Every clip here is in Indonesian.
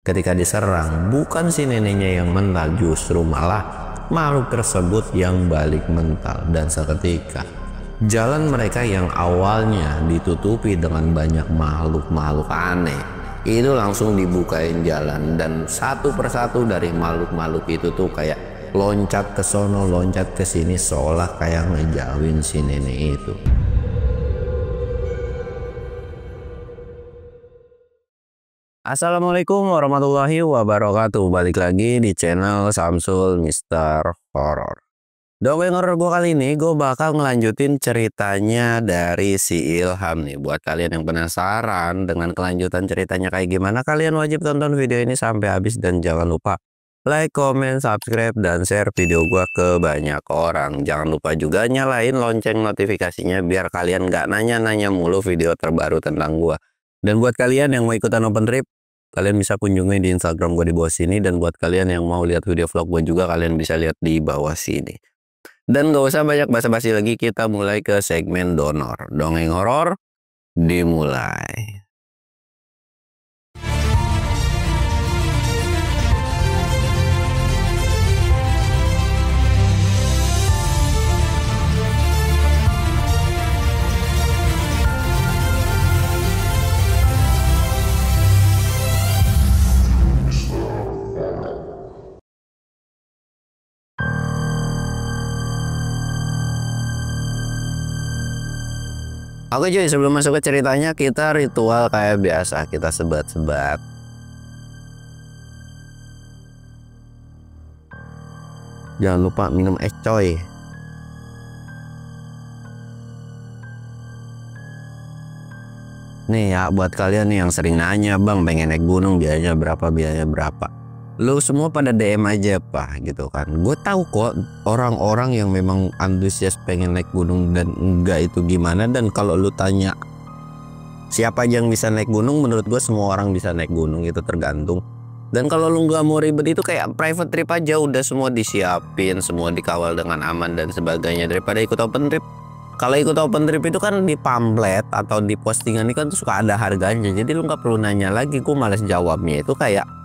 Ketika diserang, bukan si neneknya yang mental, justru malah makhluk tersebut yang balik mental. Dan seketika jalan mereka yang awalnya ditutupi dengan banyak makhluk-makhluk aneh itu langsung dibukain jalan, dan satu persatu dari makhluk-makhluk itu tuh kayak loncat ke sono, loncat ke sini, seolah kayak ngejauhin si nenek itu. Assalamualaikum warahmatullahi wabarakatuh. Balik lagi di channel Samsul Mister Horror. Dongeng horor gue kali ini gue bakal ngelanjutin ceritanya dari si Ilham nih. Buat kalian yang penasaran dengan kelanjutan ceritanya kayak gimana, kalian wajib tonton video ini sampai habis. Dan jangan lupa like, comment, subscribe, dan share video gue ke banyak orang. Jangan lupa juga nyalain lonceng notifikasinya biar kalian gak nanya-nanya mulu video terbaru tentang gue. Dan buat kalian yang mau ikutan open trip, kalian bisa kunjungi di Instagram gue di bawah sini. Dan buat kalian yang mau lihat video vlog gue juga, kalian bisa lihat di bawah sini. Dan gak usah banyak basa-basi lagi, kita mulai ke segmen donor. Dongeng horor dimulai. Oke cuy, sebelum masuk ke ceritanya, kita ritual kayak biasa, kita sebat-sebat. Jangan lupa minum es coy. Nih ya, buat kalian nih yang sering nanya, bang pengen naik gunung biayanya berapa. Lu semua pada DM aja pak gitu kan. Gue tahu kok orang-orang yang memang antusias pengen naik gunung dan enggak itu gimana. Dan kalau lu tanya siapa aja yang bisa naik gunung, menurut gue semua orang bisa naik gunung, itu tergantung. Dan kalau lu nggak mau ribet, itu kayak private trip aja, udah semua disiapin, semua dikawal dengan aman dan sebagainya, daripada ikut open trip. Kalau ikut open trip itu kan di pamflet atau di postingan ini kan tuh suka ada harganya, jadi lu nggak perlu nanya lagi. Gue males jawabnya. Itu kayak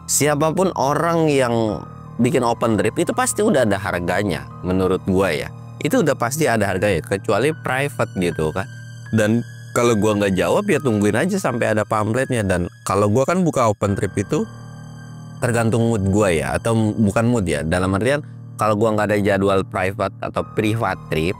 siapapun orang yang bikin open trip itu pasti udah ada harganya, menurut gua ya. Itu udah pasti ada harganya, kecuali private gitu kan. Dan kalau gua nggak jawab ya tungguin aja sampai ada pamfletnya. Dan kalau gua kan buka open trip itu tergantung mood gua ya, atau bukan mood ya, dalam artian kalau gua nggak ada jadwal private atau privat trip,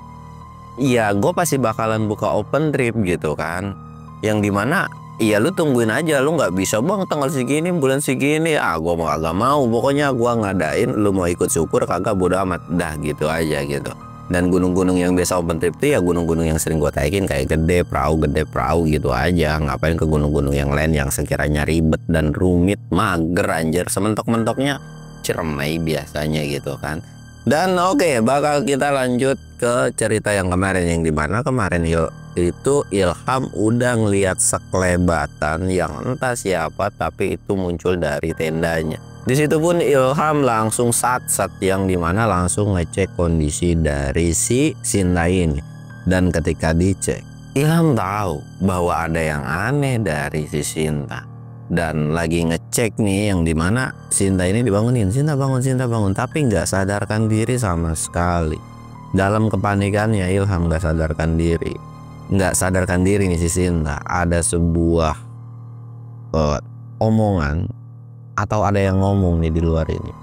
ya gua pasti bakalan buka open trip gitu kan. Yang dimana iya lu tungguin aja, lu nggak bisa bang tanggal segini bulan segini, gua mau agak mau, pokoknya gua ngadain, lu mau ikut syukur kagak bodo amat dah gitu aja gitu. Dan gunung-gunung yang biasa open trip tuh ya gunung-gunung yang sering gua taikin kayak gede perahu gitu aja. Ngapain ke gunung-gunung yang lain yang sekiranya ribet dan rumit, mager anjir, sementok-mentoknya cermai biasanya gitu kan. Dan oke, bakal kita lanjut ke cerita yang kemarin, yang dimana kemarin itu Ilham udah ngelihat sekelebatan yang entah siapa, tapi itu muncul dari tendanya. Di situ pun Ilham langsung sat-sat, yang dimana langsung ngecek kondisi dari si Sinta ini. Dan ketika dicek, Ilham tahu bahwa ada yang aneh dari si Sinta. Dan lagi ngecek nih, yang dimana Sinta ini dibangunin, Sinta bangun, tapi nggak sadarkan diri sama sekali. Dalam kepanikannya Ilham nggak sadarkan diri nih si Sinta. Ada sebuah omongan atau ada yang ngomong nih di luar ini.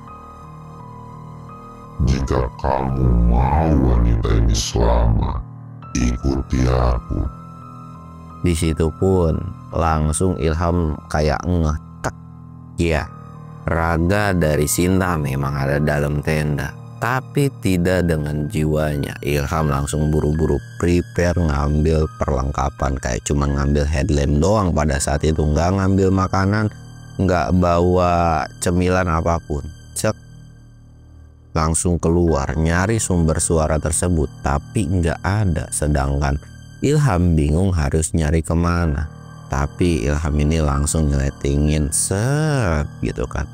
Jika kamu mau wanita ini selamat, ikuti aku. Di situ pun langsung Ilham kayak ngetek, ya raga dari Sinta memang ada dalam tenda, tapi tidak dengan jiwanya. Ilham langsung buru-buru prepare ngambil perlengkapan, kayak cuman ngambil headlamp doang pada saat itu, nggak ngambil makanan, nggak bawa cemilan apapun. Cek, langsung keluar nyari sumber suara tersebut, tapi nggak ada. Sedangkan Ilham bingung harus nyari kemana, tapi Ilham ini langsung nyeletingin set gitu kan.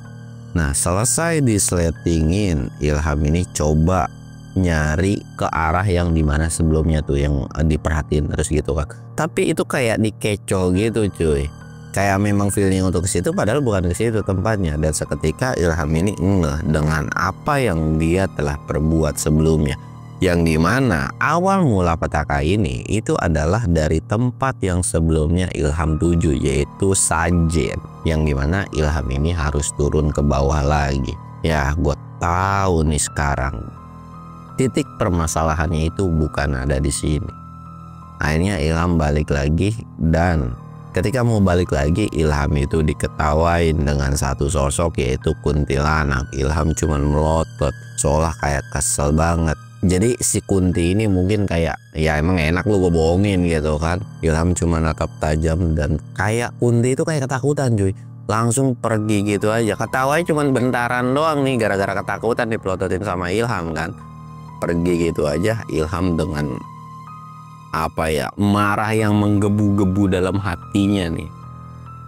Nah selesai disletingin, Ilham ini coba nyari ke arah yang dimana sebelumnya tuh yang diperhatiin terus gitu kan, tapi itu kayak dikecol gitu cuy. Kayak memang feeling untuk ke situ padahal bukan ke situ tempatnya. Dan seketika Ilham ini ngeh dengan apa yang dia telah perbuat sebelumnya. Yang dimana awal mula petaka ini itu adalah dari tempat yang sebelumnya Ilham tuju, yaitu Sajen. Yang dimana Ilham ini harus turun ke bawah lagi. Ya gue tahu nih sekarang titik permasalahannya itu bukan ada di sini. Akhirnya Ilham balik lagi, dan ketika mau balik lagi Ilham itu diketawain dengan satu sosok yaitu kuntilanak. Ilham cuman melotot seolah kayak kesel banget. Jadi si Kunti ini mungkin kayak ya emang enak lu gue bohongin gitu kan. Ilham cuma natap tajam dan kayak Kunti itu kayak ketakutan cuy. Langsung pergi gitu aja. Ketawanya cuman bentaran doang nih gara-gara ketakutan dipelototin sama Ilham kan. Pergi gitu aja. Ilham dengan apa ya, marah yang menggebu-gebu dalam hatinya nih,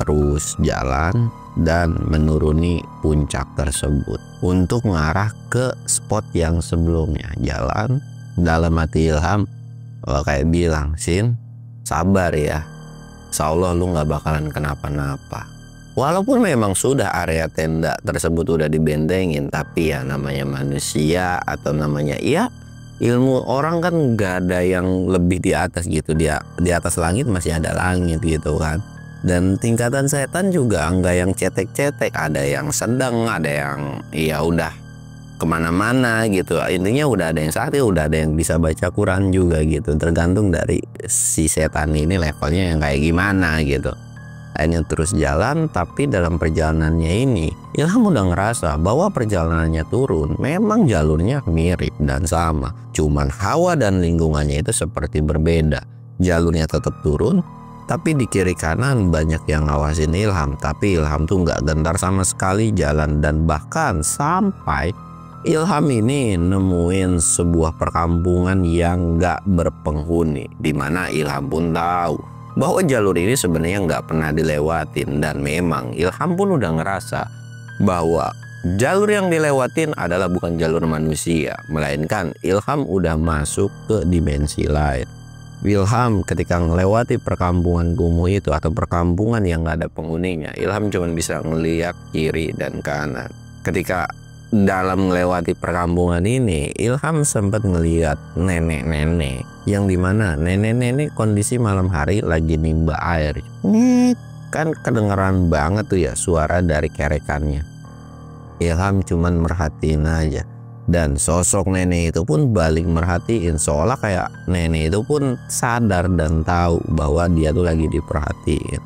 terus jalan dan menuruni puncak tersebut untuk mengarah ke spot yang sebelumnya. Jalan dalam hati Ilham kayak bilang, Sin sabar ya, insyaallah lu nggak bakalan kenapa-napa. Walaupun memang sudah area tenda tersebut udah dibentengin, tapi ya namanya manusia atau namanya ya ilmu orang kan nggak ada yang lebih di atas gitu. Dia di atas langit masih ada langit gitu kan. Dan tingkatan setan juga nggak yang cetek-cetek, ada yang sedang, ada yang ya udah kemana-mana gitu. Intinya udah ada yang sakti, udah ada yang bisa baca Quran juga gitu. Tergantung dari si setan ini levelnya yang kayak gimana gitu. Akhirnya terus jalan, tapi dalam perjalanannya ini Ilham udah ngerasa bahwa perjalanannya turun memang jalurnya mirip dan sama, cuman hawa dan lingkungannya itu seperti berbeda. Jalurnya tetap turun, tapi di kiri kanan banyak yang ngawasin Ilham, tapi Ilham tuh nggak gentar sama sekali jalan. Dan bahkan sampai Ilham ini nemuin sebuah perkampungan yang nggak berpenghuni, dimana Ilham pun tahu bahwa jalur ini sebenarnya nggak pernah dilewatin. Dan memang Ilham pun udah ngerasa bahwa jalur yang dilewatin adalah bukan jalur manusia, melainkan Ilham udah masuk ke dimensi lain. Ilham ketika melewati perkampungan kumuh itu atau perkampungan yang nggak ada penghuninya, Ilham cuma bisa ngeliat kiri dan kanan. Ketika dalam melewati perkampungan ini, Ilham sempat ngelihat nenek-nenek yang dimana nenek-nenek kondisi malam hari lagi nimba air. Kan kedengeran banget tuh ya suara dari kerekannya. Ilham cuman merhatiin aja, dan sosok nenek itu pun balik merhatiin seolah kayak nenek itu pun sadar dan tahu bahwa dia tuh lagi diperhatiin.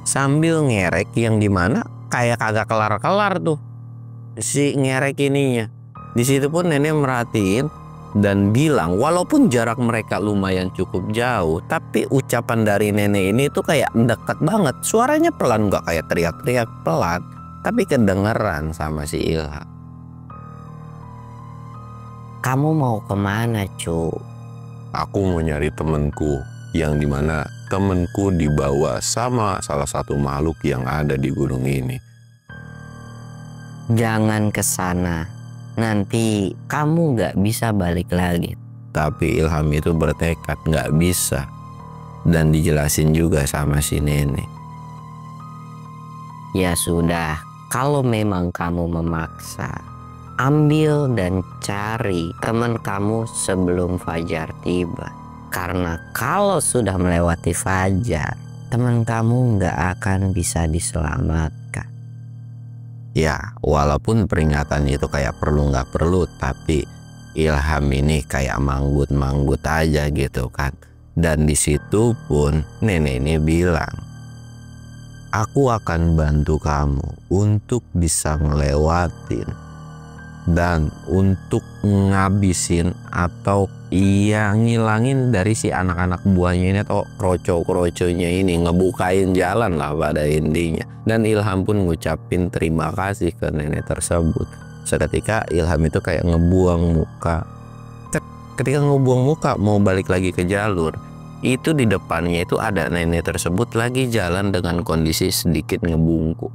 Sambil ngerek yang dimana kayak kagak kelar-kelar tuh si ngerek ininya. Di situ pun nenek merhatiin dan bilang, walaupun jarak mereka lumayan cukup jauh, tapi ucapan dari nenek ini tuh kayak dekat banget. Suaranya pelan, gak kayak teriak-teriak, pelan, tapi kedengeran sama si Ilham. Kamu mau kemana, cu? Aku mau nyari temenku, yang dimana temenku dibawa sama salah satu makhluk yang ada di gunung ini. Jangan ke sana, nanti kamu nggak bisa balik lagi. Tapi Ilham itu bertekad nggak bisa, dan dijelasin juga sama si nenek. Ya sudah, kalau memang kamu memaksa, ambil dan cari teman kamu sebelum fajar tiba. Karena kalau sudah melewati fajar, teman kamu nggak akan bisa diselamatkan. Ya, walaupun peringatan itu kayak perlu nggak perlu, tapi Ilham ini kayak manggut-manggut aja gitu kan. Dan di situ pun nenek ini bilang, aku akan bantu kamu untuk bisa ngelewatin dan untuk ngabisin atau ngilangin dari si anak-anak buahnya ini atau kroco-kroconya ini, ngebukain jalan lah pada intinya. Dan Ilham pun ngucapin terima kasih ke nenek tersebut. Seketika Ilham itu kayak ngebuang muka. Ketika ngebuang muka mau balik lagi ke jalur, itu di depannya itu ada nenek tersebut lagi jalan dengan kondisi sedikit ngebungkuk.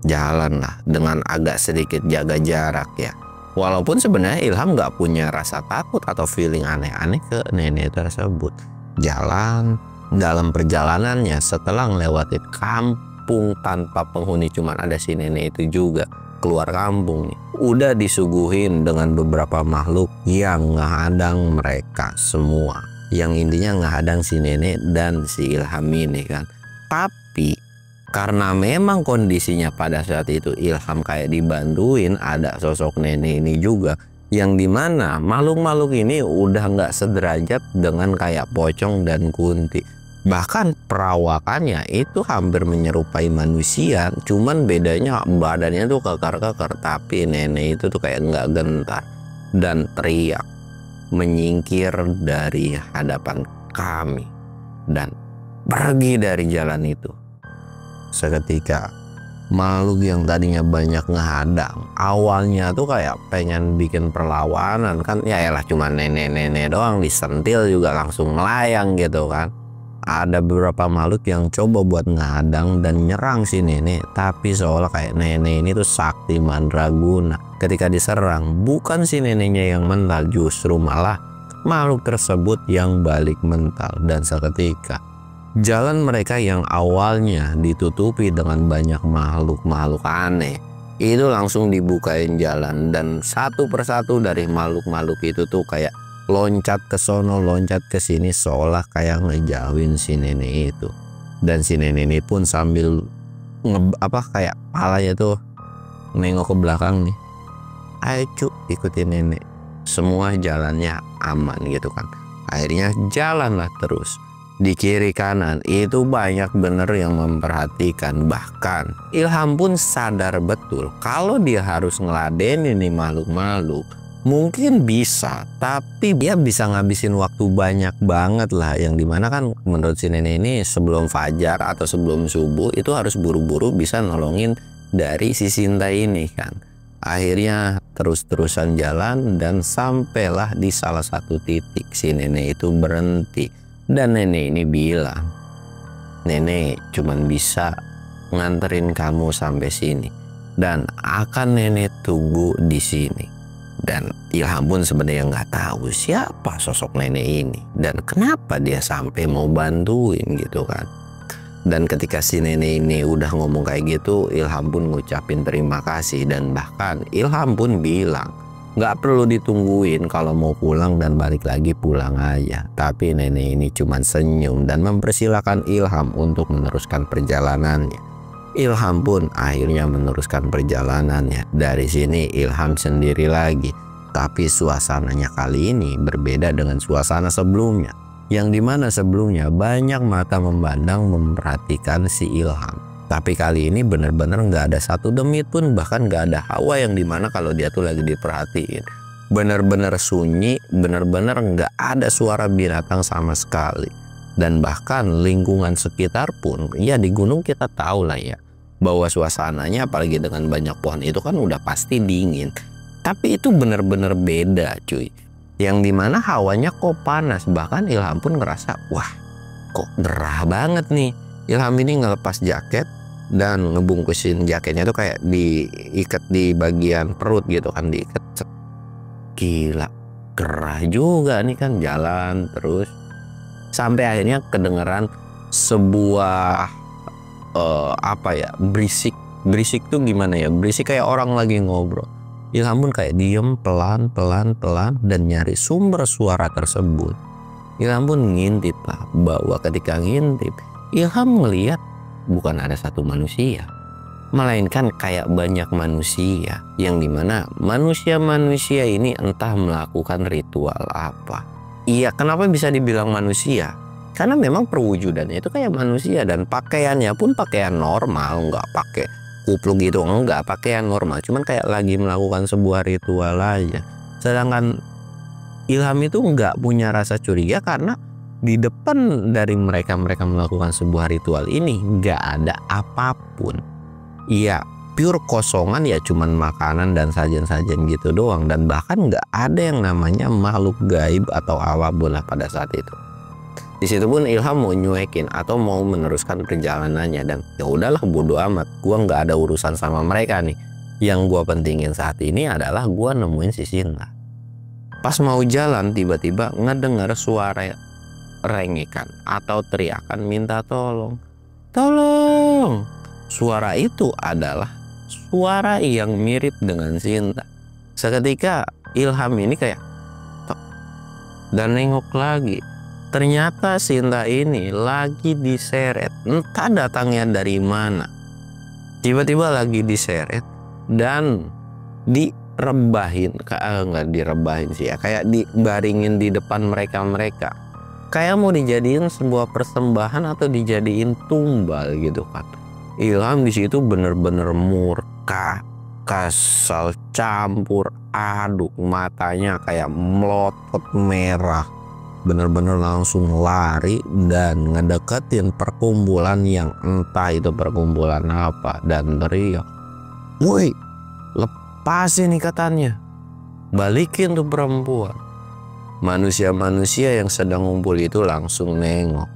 Jalan lah dengan agak sedikit jaga jarak ya. Walaupun sebenarnya Ilham nggak punya rasa takut atau feeling aneh-aneh ke nenek tersebut. Jalan Dalam perjalanannya setelah melewati kampung tanpa penghuni, cuman ada si nenek itu juga keluar kampung nih, udah disuguhin dengan beberapa makhluk yang ngehadang mereka semua, yang intinya ngehadang si nenek dan si Ilham ini kan. Tapi karena memang kondisinya pada saat itu Ilham kayak dibantuin, ada sosok nenek ini juga, yang dimana makhluk-makhluk ini udah nggak sederajat dengan kayak pocong dan kunti. Bahkan perawakannya itu hampir menyerupai manusia, cuman bedanya badannya tuh kekar-kekar, tapi nenek itu tuh kayak nggak gentar dan teriak menyingkir dari hadapan kami dan pergi dari jalan itu. Seketika makhluk yang tadinya banyak ngehadang, awalnya tuh kayak pengen bikin perlawanan kan, ya elah cuma nenek-nenek doang, disentil juga langsung melayang gitu kan. Ada beberapa makhluk yang coba buat ngehadang dan nyerang si nenek, tapi seolah kayak nenek ini tuh sakti mandraguna. Ketika diserang, bukan si neneknya yang mental, justru malah makhluk tersebut yang balik mental. Dan seketika jalan mereka yang awalnya ditutupi dengan banyak makhluk-makhluk aneh itu langsung dibukain jalan, dan satu persatu dari makhluk-makhluk itu tuh kayak loncat ke sono, loncat ke sini, seolah kayak ngejauhin si nenek itu. Dan si nenek ini pun sambil kayak palanya tuh nengok ke belakang nih, ayo cuk ikutin nenek, semua jalannya aman gitu kan. Akhirnya jalanlah terus. Di kiri kanan itu banyak bener yang memperhatikan. Bahkan Ilham pun sadar betul kalau dia harus ngeladenin nih makhluk-makhluk mungkin bisa, tapi dia bisa ngabisin waktu banyak banget lah, yang dimana kan menurut si nenek ini sebelum fajar atau sebelum subuh itu harus buru-buru bisa nolongin dari si Sinta ini kan. Akhirnya terus-terusan jalan dan sampailah di salah satu titik si nenek itu berhenti, dan nenek ini bilang, nenek cuman bisa nganterin kamu sampai sini dan akan nenek tunggu di sini. Dan Ilham pun sebenarnya nggak tahu siapa sosok nenek ini dan kenapa dia sampai mau bantuin gitu kan. Dan ketika si nenek ini udah ngomong kayak gitu, Ilham pun ngucapin terima kasih, dan bahkan Ilham pun bilang nggak perlu ditungguin, kalau mau pulang dan balik lagi pulang aja. Tapi nenek ini cuman senyum dan mempersilahkan Ilham untuk meneruskan perjalanannya. Ilham pun akhirnya meneruskan perjalanannya. Dari sini Ilham sendiri lagi, tapi suasananya kali ini berbeda dengan suasana sebelumnya, yang dimana sebelumnya banyak mata memandang memperhatikan si Ilham. Tapi kali ini bener-bener nggak ada satu demit pun, bahkan nggak ada Hawa, yang dimana kalau dia tuh lagi diperhatiin bener-bener sunyi, bener-bener nggak ada suara binatang sama sekali. Dan bahkan lingkungan sekitar pun, ya di gunung kita tahu lah ya, bahwa suasananya apalagi dengan banyak pohon itu kan udah pasti dingin. Tapi itu bener-bener beda cuy, yang dimana hawanya kok panas. Bahkan Ilham pun ngerasa, wah kok gerah banget nih. Ilham ini ngelepas jaket dan ngebungkusin jaketnya tuh kayak diikat di bagian perut gitu kan, diikat. Gila, gerah juga nih kan, jalan terus. Sampai akhirnya kedengeran sebuah berisik tuh gimana ya, berisik kayak orang lagi ngobrol. Ilham pun kayak diem pelan dan nyari sumber suara tersebut. Ilham pun ngintip lah, bahwa ketika ngintip Ilham melihat bukan ada satu manusia, melainkan kayak banyak manusia, yang dimana manusia-manusia ini entah melakukan ritual apa. Iya, kenapa bisa dibilang manusia? Karena memang perwujudannya itu kayak manusia, dan pakaiannya pun pakaian normal, nggak pakai kupluk gitu, enggak, pakaian normal, cuman kayak lagi melakukan sebuah ritual aja. Sedangkan Ilham itu nggak punya rasa curiga karena di depan dari mereka melakukan sebuah ritual ini nggak ada apapun. Iya, pure kosongan, ya cuman makanan dan sajian-sajian gitu doang, dan bahkan nggak ada yang namanya makhluk gaib atau apapun lah pada saat itu. Di situ pun Ilham mau nyuekin atau mau meneruskan perjalanannya, dan ya udahlah bodo amat, gua nggak ada urusan sama mereka nih. Yang gua pentingin saat ini adalah gua nemuin si Sinta. Pas mau jalan tiba-tiba ngedengar suara rengekan atau teriakan minta tolong. Tolong. Suara itu adalah suara yang mirip dengan Sinta. Seketika Ilham ini kayak tok, dan nengok lagi. Ternyata Sinta ini lagi diseret. Entah datangnya dari mana. Tiba-tiba lagi diseret dan direbahin. Nggak direbahin sih ya. Kayak dibaringin di depan mereka. Kayak mau dijadiin sebuah persembahan atau dijadiin tumbal gitu kan. Ilham di situ bener-bener murka, kesal, campur aduk, matanya kayak melotot merah. Bener-bener langsung lari dan ngedeketin perkumpulan yang entah itu perkumpulan apa dan teriak, "Woi, lepasin ikatannya, balikin tuh perempuan." Manusia-manusia yang sedang ngumpul itu langsung nengok.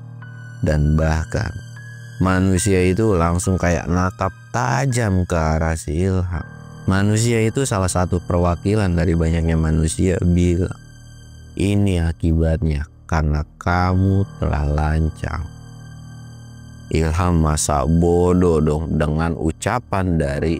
Dan bahkan manusia itu langsung kayak natap tajam ke arah si Ilham. Manusia itu salah satu perwakilan dari banyaknya manusia bilang, "Ini akibatnya karena kamu telah lancang." Ilham masa bodoh dong dengan ucapan dari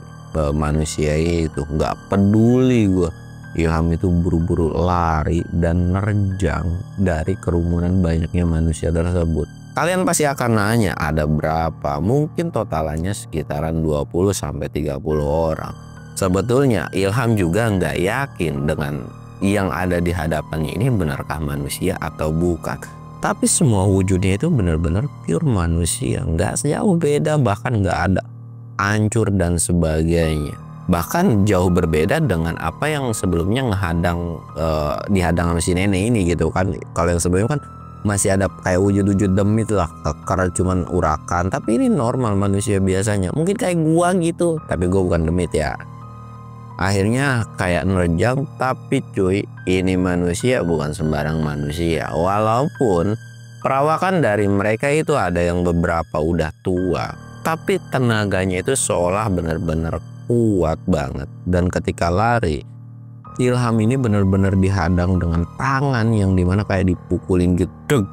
manusia itu. Nggak peduli gue. Ilham itu buru-buru lari dan nerjang dari kerumunan banyaknya manusia tersebut. Kalian pasti akan nanya ada berapa? Mungkin totalannya sekitaran 20-30 orang. Sebetulnya Ilham juga nggak yakin dengan yang ada di hadapannya ini benarkah manusia atau bukan. Tapi semua wujudnya itu benar-benar pure manusia. Nggak jauh beda, bahkan nggak ada hancur dan sebagainya. Bahkan jauh berbeda dengan apa yang sebelumnya dihadang sama si nenek ini gitu kan. Kalau yang sebelumnya kan masih ada kayak wujud-wujud demit lah, karena cuman urakan. Tapi ini normal manusia biasanya. Mungkin kayak gua gitu, tapi gua bukan demit ya. Akhirnya kayak nerjang, tapi cuy, ini manusia bukan sembarang manusia. Walaupun perawakan dari mereka itu ada yang beberapa udah tua, tapi tenaganya itu seolah benar-benar kuat banget. Dan ketika lari, Ilham ini benar-benar dihadang dengan tangan yang dimana kayak dipukulin gitu.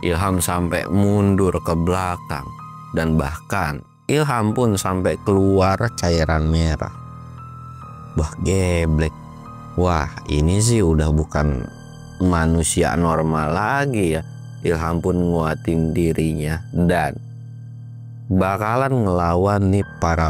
Ilham sampai mundur ke belakang dan bahkan Ilham pun sampai keluar cairan merah. Wah, geblek. Wah, ini sih udah bukan manusia normal lagi ya. Ilham pun nguatin dirinya dan bakalan ngelawan nih para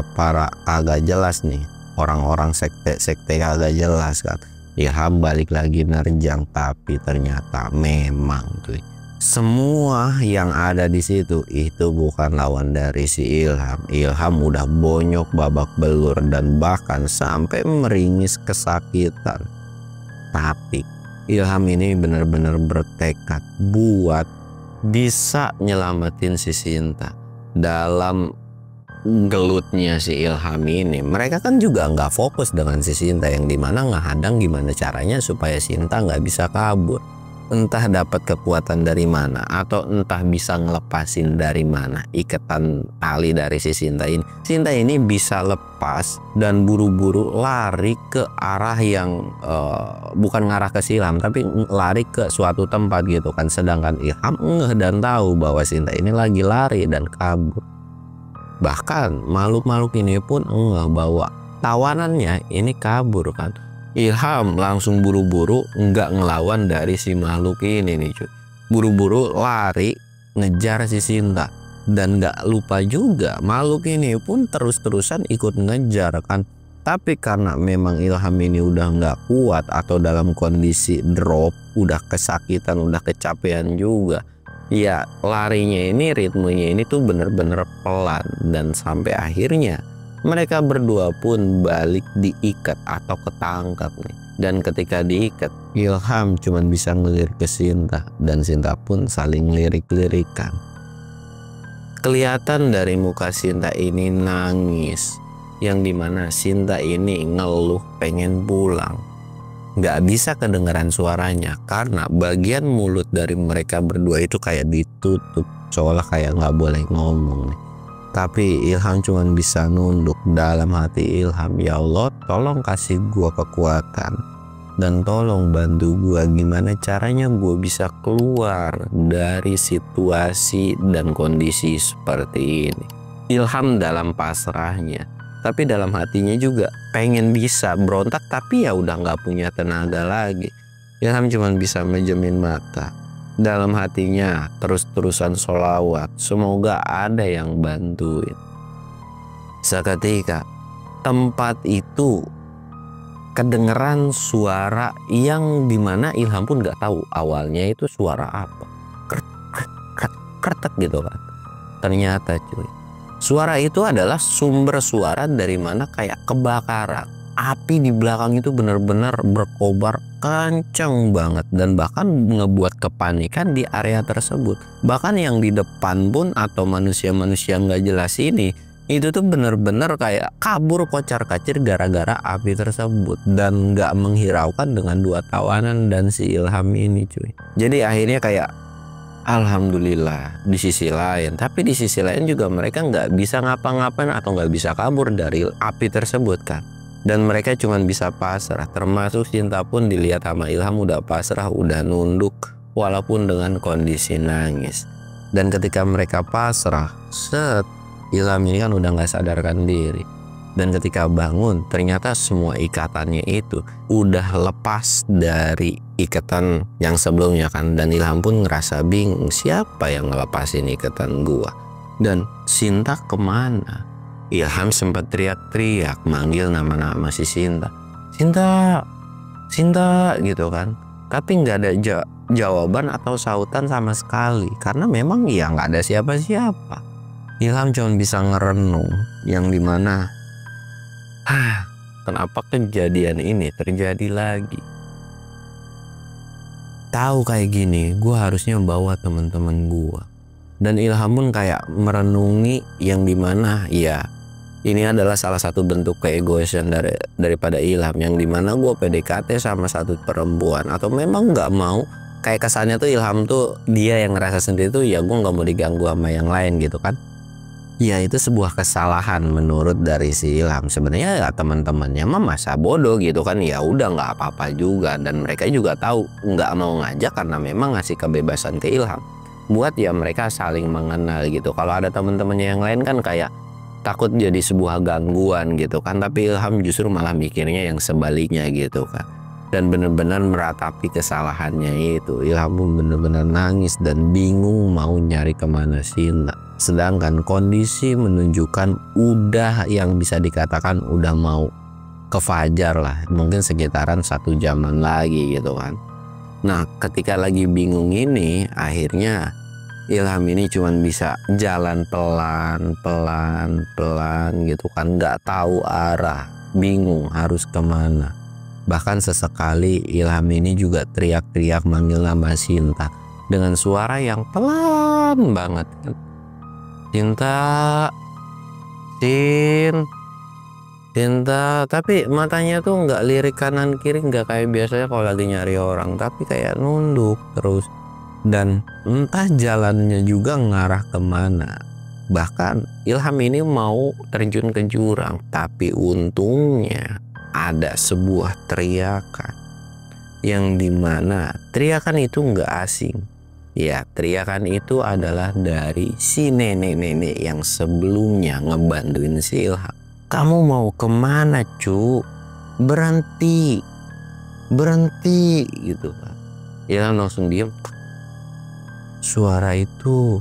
agak jelas nih, orang-orang sekte agak jelas kan. Ilham balik lagi nerjang, tapi ternyata memang tuh semua yang ada di situ itu bukan lawan dari si Ilham. Ilham udah bonyok babak belur dan bahkan sampai meringis kesakitan. Tapi Ilham ini benar-benar bertekad buat bisa nyelamatin si Sinta. Dalam gelutnya si Ilham ini, mereka kan juga nggak fokus dengan si Sinta, yang dimana ngehadang gimana caranya supaya Sinta nggak bisa kabur. Entah dapat kekuatan dari mana atau entah bisa ngelepasin dari mana ikatan tali dari si Sinta ini. Sinta ini bisa lepas dan buru-buru lari ke arah yang bukan ngarah ke si Ilham, tapi lari ke suatu tempat gitu kan. Sedangkan Ilham ngeh dan tahu bahwa Sinta ini lagi lari dan kabur. Bahkan makhluk-makhluk ini pun ngeh bahwa tawanannya ini kabur kan. Ilham langsung buru-buru nggak ngelawan dari si makhluk ini nih cuy. Buru-buru lari ngejar si Sinta. Dan nggak lupa juga makhluk ini pun terus-terusan ikut ngejar kan. Tapi karena memang Ilham ini udah nggak kuat atau dalam kondisi drop, udah kesakitan, udah kecapean juga. Ya larinya ini, ritmenya ini tuh bener-bener pelan. Dan sampai akhirnya mereka berdua pun balik diikat atau ketangkap nih. Dan ketika diikat, Ilham cuma bisa ngelirik ke Sinta. Dan Sinta pun saling lirik-lirikan. Kelihatan dari muka Sinta ini nangis. Yang dimana Sinta ini ngeluh pengen pulang. Gak bisa kedengaran suaranya karena bagian mulut dari mereka berdua itu kayak ditutup. Seolah kayak gak boleh ngomong nih. Tapi Ilham cuma bisa nunduk. Dalam hati Ilham, ya Allah tolong kasih gua kekuatan dan tolong bantu gua gimana caranya gua bisa keluar dari situasi dan kondisi seperti ini. Ilham dalam pasrahnya, tapi dalam hatinya juga pengen bisa berontak, tapi ya udah nggak punya tenaga lagi. Ilham cuma bisa menjamin mata. Dalam hatinya terus-terusan sholawat, semoga ada yang bantuin. Seketika tempat itu kedengeran suara yang dimana Ilham pun nggak tahu awalnya itu suara apa. Kretek gitu kan. Ternyata cuy, suara itu adalah sumber suara dari mana kayak kebakaran. Api di belakang itu benar-benar berkobar kencang banget dan bahkan ngebuat kepanikan di area tersebut. Bahkan yang di depan pun atau manusia-manusia nggak jelas ini itu tuh bener-bener kayak kabur kocar-kacir gara-gara api tersebut dan nggak menghiraukan dengan dua tawanan dan si Ilham ini cuy. Jadi akhirnya kayak alhamdulillah di sisi lain, tapi di sisi lain juga mereka nggak bisa ngapa-ngapain atau nggak bisa kabur dari api tersebut kan. Dan mereka cuma bisa pasrah, termasuk Cinta pun dilihat sama Ilham udah pasrah, udah nunduk walaupun dengan kondisi nangis. Dan ketika mereka pasrah, Ilham ini kan udah nggak sadarkan diri. Dan ketika bangun ternyata semua ikatannya itu udah lepas dari ikatan yang sebelumnya kan. Dan Ilham pun ngerasa bingung, siapa yang ngelepasin ikatan gua? Dan Cinta kemana? Ilham sempat teriak-teriak manggil nama-nama si Cinta. Cinta gitu kan. Tapi nggak ada jawaban atau sautan sama sekali. Karena memang ya nggak ada siapa-siapa. Ilham cuma bisa ngerenung yang dimana kenapa kejadian ini terjadi lagi. Tahu kayak gini, gue harusnya bawa teman-teman gue. Dan Ilham pun kayak merenungi yang dimana ya ini adalah salah satu bentuk keegoisan daripada Ilham yang dimana gue PDKT sama satu perempuan atau memang nggak mau kayak kesannya tuh Ilham tuh dia yang ngerasa sendiri tuh ya gue nggak mau diganggu sama yang lain gitu kan. Ya itu sebuah kesalahan menurut dari si Ilham. Sebenarnya ya teman-temannya mah masa bodoh gitu kan, ya udah nggak apa-apa juga. Dan mereka juga tahu nggak mau ngajak karena memang ngasih kebebasan ke Ilham buat ya mereka saling mengenal gitu. Kalau ada teman-temannya yang lain kan kayak takut jadi sebuah gangguan gitu kan, tapi Ilham justru malah mikirnya yang sebaliknya gitu kan. Dan benar-benar meratapi kesalahannya itu. Ilham pun benar-benar nangis dan bingung mau nyari kemana Cinta. Sedangkan kondisi menunjukkan udah yang bisa dikatakan udah mau ke fajar lah. Mungkin sekitaran 1 jaman lagi gitu kan. Nah ketika lagi bingung ini akhirnya Ilham ini cuma bisa jalan pelan gitu kan, nggak tahu arah, bingung harus kemana. Bahkan sesekali Ilham ini juga teriak-teriak manggil nama Cinta dengan suara yang pelan banget kan. Cinta, tapi matanya tuh nggak lirik kanan kiri, nggak kayak biasanya kalau lagi nyari orang, tapi kayak nunduk terus. Dan entah jalannya juga ngarah kemana. Bahkan Ilham ini mau terjun ke jurang, tapi untungnya ada sebuah teriakan yang dimana teriakan itu nggak asing. Ya teriakan itu adalah dari si nenek-nenek yang sebelumnya ngebantuin si Ilham. Kamu mau kemana cu? Berhenti gitu kan. Ilham langsung diem. Suara itu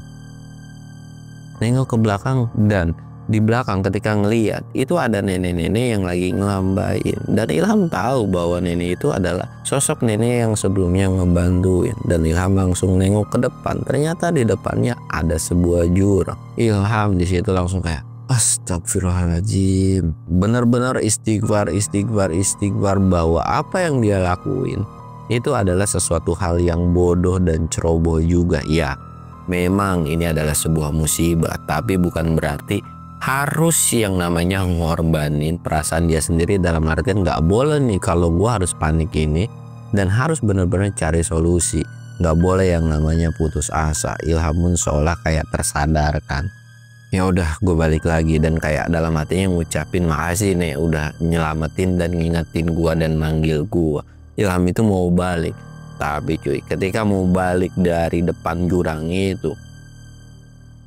nengok ke belakang dan di belakang ketika ngeliat itu ada nenek-nenek yang lagi ngelambain. Dan Ilham tahu bahwa nenek itu adalah sosok nenek yang sebelumnya ngebantuin. Dan Ilham langsung nengok ke depan. Ternyata di depannya ada sebuah jurang. Ilham di situ langsung kayak astagfirullahaladzim. Benar-benar istighfar bahwa apa yang dia lakuin itu adalah sesuatu hal yang bodoh dan ceroboh juga. Ya memang ini adalah sebuah musibah, tapi bukan berarti harus yang namanya ngorbanin perasaan dia sendiri. Dalam artian nggak boleh nih kalau gua harus panik ini dan harus benar-benar cari solusi. Nggak boleh yang namanya putus asa. Ilham pun seolah kayak tersadarkan. Ya udah gue balik lagi dan kayak dalam hatinya ngucapin makasih nih udah nyelamatin dan ngingetin gua dan manggil gua. Ilham itu mau balik. Tapi cuy, ketika mau balik dari depan jurang itu,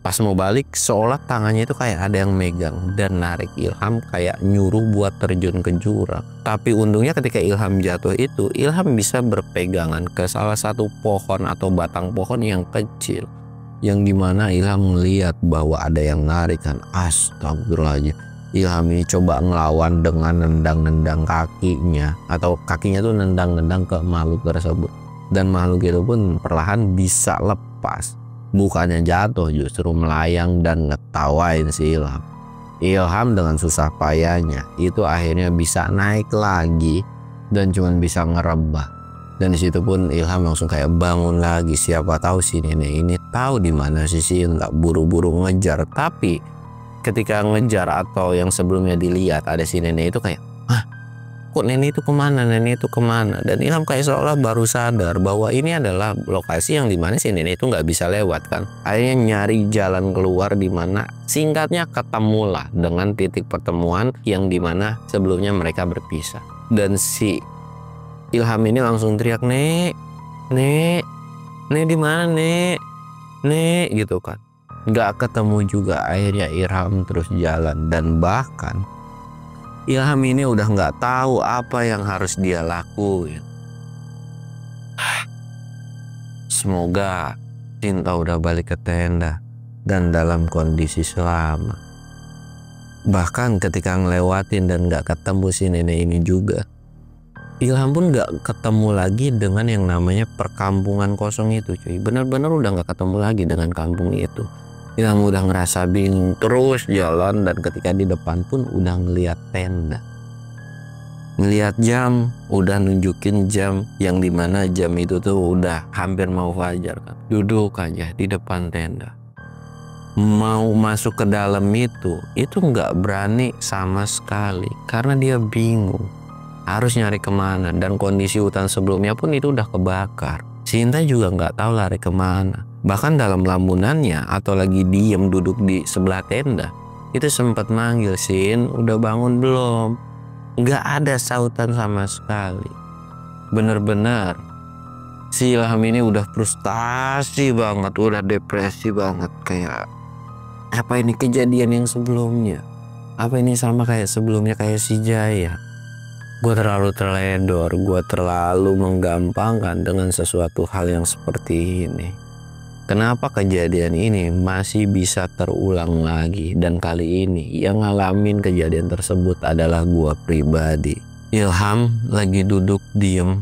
pas mau balik seolah tangannya itu kayak ada yang megang dan narik Ilham, kayak nyuruh buat terjun ke jurang. Tapi untungnya ketika Ilham jatuh itu, Ilham bisa berpegangan ke salah satu pohon atau batang pohon yang kecil, yang dimana Ilham melihat bahwa ada yang narik kan. Astagfirullahaladzim. Ilham ini coba ngelawan dengan nendang-nendang kakinya, atau kakinya tuh nendang-nendang ke makhluk tersebut, dan makhluk itu pun perlahan bisa lepas. Bukannya jatuh, justru melayang dan ngetawain si Ilham. Ilham dengan susah payahnya itu akhirnya bisa naik lagi dan cuman bisa ngerebah. Dan disitu pun Ilham langsung kayak bangun lagi. Siapa tahu si nenek ini tahu di mana si Sinta, buru-buru ngejar. Tapi ketika ngejar atau yang sebelumnya dilihat ada si nenek itu kayak, kok nenek itu kemana, nenek itu kemana? Dan Ilham kayak seolah baru sadar bahwa ini adalah lokasi yang dimana si nenek itu nggak bisa lewat kan. Akhirnya nyari jalan keluar, dimana singkatnya ketemulah dengan titik pertemuan yang dimana sebelumnya mereka berpisah. Dan si Ilham ini langsung teriak, nek di mana nek gitu kan. Nggak ketemu juga. Akhirnya Ilham terus jalan, dan bahkan Ilham ini udah nggak tahu apa yang harus dia lakuin. Semoga Sinta udah balik ke tenda dan dalam kondisi selamat. Bahkan ketika ngelewatin dan nggak ketemu si nenek ini juga, Ilham pun nggak ketemu lagi dengan yang namanya perkampungan kosong itu cuy. Bener-bener udah nggak ketemu lagi dengan kampung itu. Ilham udah ngerasa bingung, terus jalan, dan ketika di depan pun udah ngeliat tenda. Ngeliat jam, udah nunjukin jam yang dimana jam itu tuh udah hampir mau fajar kan. Duduk aja di depan tenda. Mau masuk ke dalam itu nggak berani sama sekali karena dia bingung harus nyari kemana, dan kondisi hutan sebelumnya pun itu udah kebakar. Sinta juga nggak tahu lari kemana. Bahkan dalam lamunannya atau lagi diem duduk di sebelah tenda itu sempat manggil, Sin, udah bangun belum? Nggak ada sautan sama sekali. Bener-bener si Ilham ini udah frustasi banget, udah depresi banget. Kayak apa ini kejadian yang sebelumnya? Apa ini sama kayak sebelumnya, kayak si Jaya? Gue terlalu terledor, gue terlalu menggampangkan dengan sesuatu hal yang seperti ini. Kenapa kejadian ini masih bisa terulang lagi? Dan kali ini yang ngalamin kejadian tersebut adalah gua pribadi. Ilham lagi duduk diem,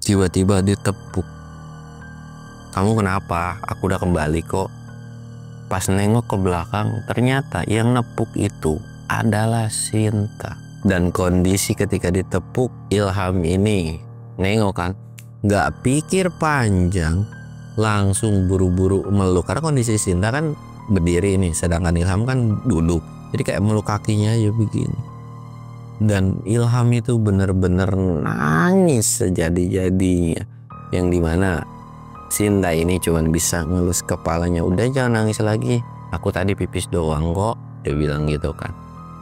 tiba-tiba ditepuk. Kamu kenapa? Aku udah kembali kok. Pas nengok ke belakang, ternyata yang nepuk itu adalah Sinta. Dan kondisi ketika ditepuk, Ilham ini nengok kan, gak pikir panjang, langsung buru-buru meluk. Karena kondisi Sinta kan berdiri nih, sedangkan Ilham kan duduk. Jadi kayak meluk kakinya aja begini. Dan Ilham itu bener-bener nangis sejadi-jadinya. Yang dimana Sinta ini cuman bisa ngelus kepalanya. Udah, jangan nangis lagi, aku tadi pipis doang kok, dia bilang gitu kan.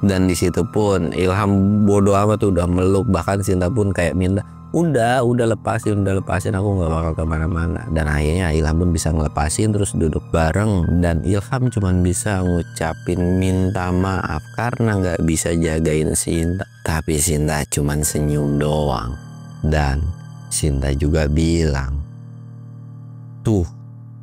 Dan disitu pun Ilham bodo amat udah meluk. Bahkan Sinta pun kayak minta, udah lepasin, aku nggak bakal kemana-mana. Dan akhirnya Ilham pun bisa ngelepasin, terus duduk bareng. Dan Ilham cuman bisa ngucapin minta maaf karena nggak bisa jagain Sinta. Tapi Sinta cuman senyum doang. Dan Sinta juga bilang, tuh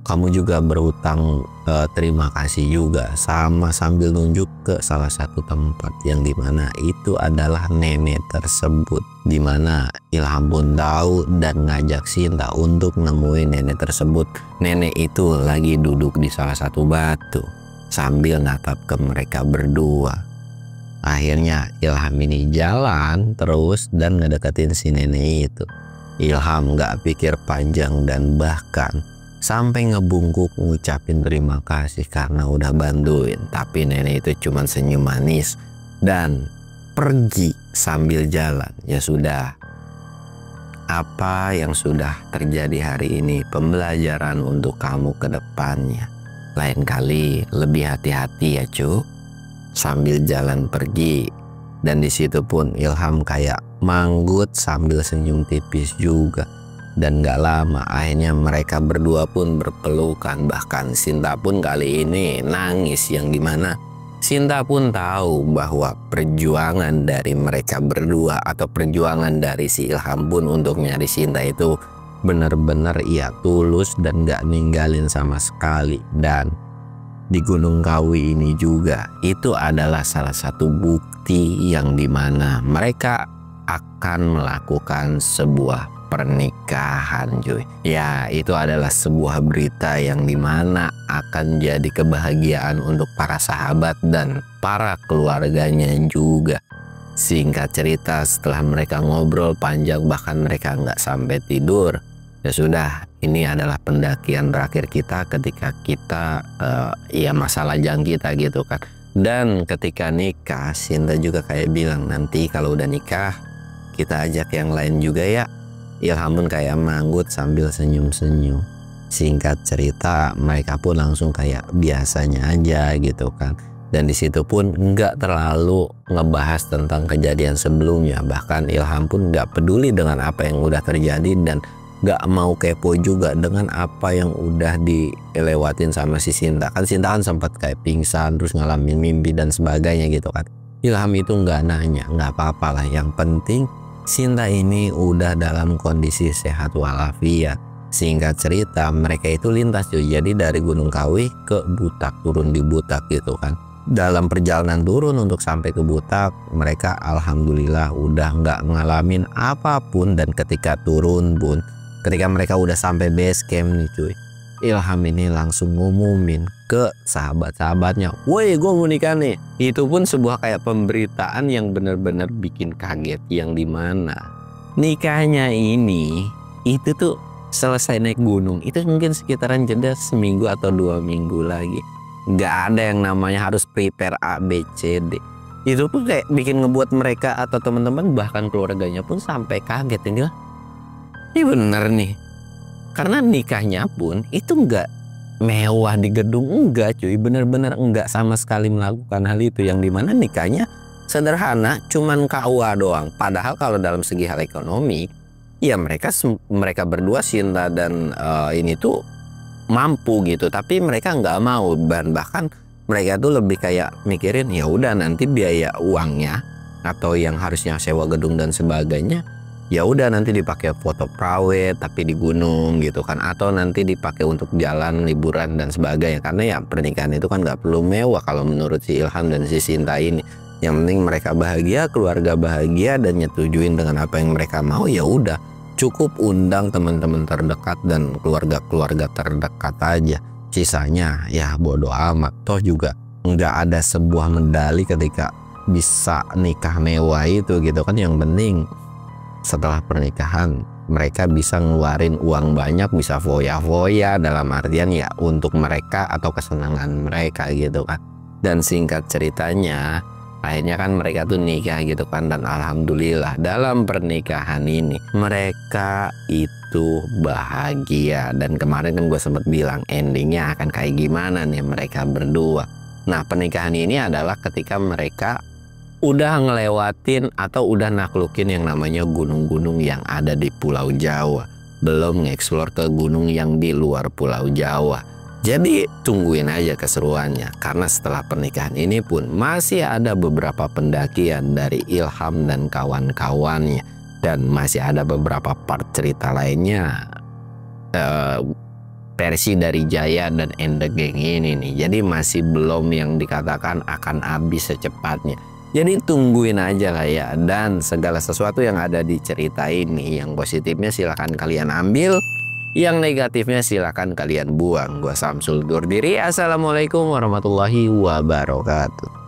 kamu juga berutang terima kasih juga, sama sambil nunjuk ke salah satu tempat yang dimana itu adalah nenek tersebut. Dimana Ilham pun tahu dan ngajak Sinta untuk nemuin nenek tersebut. Nenek itu lagi duduk di salah satu batu sambil natap ke mereka berdua. Akhirnya Ilham ini jalan terus dan ngedeketin si nenek itu. Ilham gak pikir panjang dan bahkan sampai ngebungkuk ngucapin terima kasih karena udah bantuin. Tapi nenek itu cuma senyum manis dan pergi sambil jalan. Ya sudah, apa yang sudah terjadi hari ini pembelajaran untuk kamu ke depannya. Lain kali lebih hati-hati ya cu. Sambil jalan pergi. Dan disitu pun Ilham kayak manggut sambil senyum tipis juga. Dan gak lama akhirnya mereka berdua pun berpelukan. Bahkan Sinta pun kali ini nangis, yang dimana Sinta pun tahu bahwa perjuangan dari mereka berdua atau perjuangan dari si Ilham pun untuk nyari Sinta itu benar-benar ia tulus dan gak ninggalin sama sekali. Dan di Gunung Kawi ini juga itu adalah salah satu bukti yang dimana mereka akan melakukan sebuah pernikahan, cuy. Ya, itu adalah sebuah berita yang dimana akan jadi kebahagiaan untuk para sahabat dan para keluarganya juga. Singkat cerita, setelah mereka ngobrol panjang bahkan mereka nggak sampai tidur, ya sudah, ini adalah pendakian terakhir kita ketika kita ya masalah jang kita gitu kan. Dan ketika nikah, Sinta juga kayak bilang, nanti kalau udah nikah kita ajak yang lain juga ya. Ilham pun kayak manggut sambil senyum-senyum. Singkat cerita, mereka pun langsung kayak biasanya aja gitu kan. Dan di situ pun nggak terlalu ngebahas tentang kejadian sebelumnya. Bahkan Ilham pun nggak peduli dengan apa yang udah terjadi dan nggak mau kepo juga dengan apa yang udah dilewatin sama si Sinta. Kan Sinta kan sempat kayak pingsan terus ngalamin mimpi dan sebagainya gitu kan. Ilham itu nggak nanya, nggak apa-apa lah. Yang penting Sinta ini udah dalam kondisi sehat walafiat. Singkat cerita, mereka itu lintas cuy. Jadi dari Gunung Kawi ke Butak, turun di Butak gitu kan. Dalam perjalanan turun untuk sampai ke Butak, mereka alhamdulillah udah nggak ngalamin apapun. Dan ketika turun pun, ketika mereka udah sampai base camp nih cuy, Ilham ini langsung ngumumin ke sahabat-sahabatnya, woi gue mau nikah nih. Itu pun sebuah kayak pemberitaan yang bener-bener bikin kaget, yang dimana nikahnya ini itu tuh selesai naik gunung itu mungkin sekitaran jeda seminggu atau 2 minggu lagi. Gak ada yang namanya harus prepare A, B, C, D. Itu pun kayak bikin ngebuat mereka atau teman-teman bahkan keluarganya pun sampai kaget. Ini bener nih. Karena nikahnya pun itu enggak mewah di gedung, enggak cuy, bener-bener enggak sama sekali melakukan hal itu. Yang dimana nikahnya sederhana, cuman KUA doang. Padahal kalau dalam segi hal ekonomi, ya mereka berdua Sinta dan ini tuh mampu gitu. Tapi mereka nggak mau, dan bahkan mereka tuh lebih kayak mikirin ya udah nanti biaya uangnya atau yang harusnya sewa gedung dan sebagainya, ya udah nanti dipakai foto private tapi di gunung gitu kan, atau nanti dipakai untuk jalan liburan dan sebagainya. Karena ya pernikahan itu kan nggak perlu mewah kalau menurut si Ilham dan si Sinta ini. Yang penting mereka bahagia, keluarga bahagia, dan nyetujuin dengan apa yang mereka mau. Ya udah, cukup undang teman-teman terdekat dan keluarga-keluarga terdekat aja. Sisanya ya bodo amat. Toh juga nggak ada sebuah medali ketika bisa nikah mewah itu gitu kan. Yang penting setelah pernikahan mereka bisa ngeluarin uang banyak, bisa foya-foya, dalam artian ya untuk mereka atau kesenangan mereka gitu kan. Dan singkat ceritanya akhirnya kan mereka tuh nikah gitu kan. Dan alhamdulillah dalam pernikahan ini mereka itu bahagia. Dan kemarin kan gue sempat bilang endingnya akan kayak gimana nih mereka berdua. Nah, pernikahan ini adalah ketika mereka udah ngelewatin atau udah naklukin yang namanya gunung-gunung yang ada di Pulau Jawa, belum ngeksplor ke gunung yang di luar Pulau Jawa. Jadi tungguin aja keseruannya, karena setelah pernikahan ini pun masih ada beberapa pendakian dari Ilham dan kawan-kawannya, dan masih ada beberapa part cerita lainnya versi dari Jaya dan Ende Geng ini nih. Jadi masih belum yang dikatakan akan habis secepatnya. Jadi tungguin aja lah ya. Dan segala sesuatu yang ada di cerita ini, yang positifnya silahkan kalian ambil, yang negatifnya silahkan kalian buang. Gua Samsul undur diri. Assalamualaikum warahmatullahi wabarakatuh.